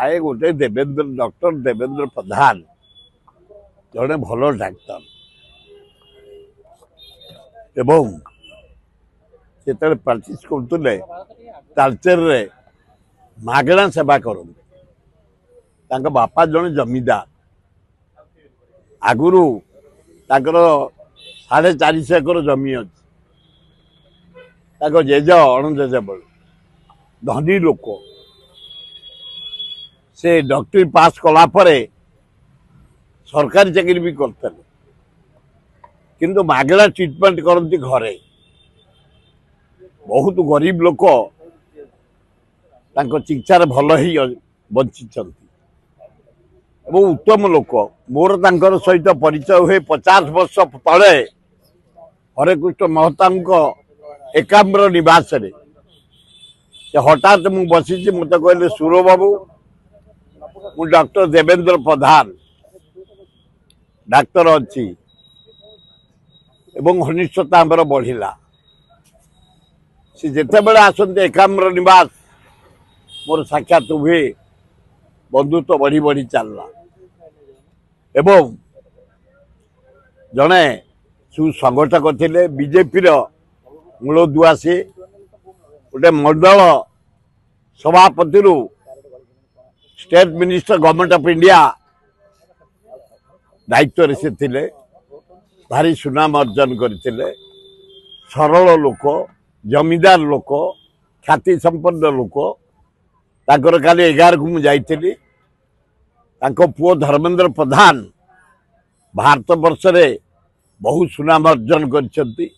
आए गोटे देवेंद्र डॉक्टर देवेंद्र प्रधान जड़े भल डाक्तर एवं जिते प्राक्टिस करते तालचेर मागणा सेवा करते बापा जड़े जमीदार आगुरु 450 एकर जमी अच्छी जेज अणजेज बल धनी लोक से डॉक्टरी पास कला परे सरकारी चाकरी भी करते किंतु मागणा ट्रीटमेंट करती घरे बहुत गरीब लोक चिकित्सार भल ही बंची उत्तम लोक मोर तांकर सहित परिचय हुए 50 वर्ष तले हरेकृष्ण महता एकाम्र निवास हठात मु बसी मत कहले सुर बाबू मु डॉक्टर देवेंद्र प्रधान डाक्तर अच्छी एवं घनिष्ठता आमर बढ़िला सी जिते बड़े आसते एकाम्र निवास मोर साक्षात हुए बंधुत्व बढ़ी बढ़ी चलला एवं जड़े सुसंगठक थे बीजेपी मूलदुआ सी गोटे मंडल सभापति state minister government of India दायित्व से थिले भारी सुनाम अर्जन करते सरल लोक जमीदार लोक ख्याति संपन्न लोक ताकर काली 11 को मुझे पुओ धर्मेंद्र प्रधान भारत वर्ष रे बहुत सुनाम अर्जन करछंती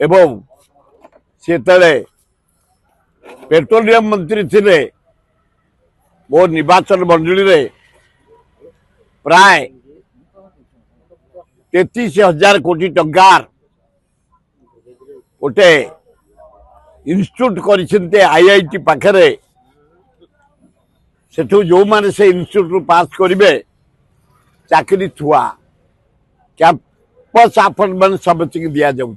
एवं से पेट्रोलियम मंत्री थिले मो निर्वाचन मंडली रे प्राय 33,000 कोटी टंकार गोटे इंस्टीट्यूट कर आईआईटी पाखरे सेठू जो माने से इंस्टीट्यूट पास करेंगे चाकरी थुआ कैंपस अपॉइंटमेंट सब दि जाऊँ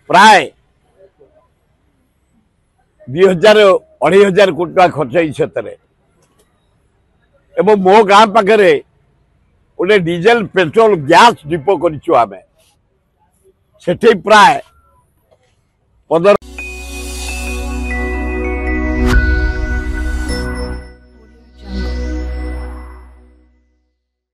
प्राय 2,000-2,500 कोटी टका खर्च एवं मो गाँ पाखे गोटे डीजेल पेट्रोल गैस डिपो कर प्राय 15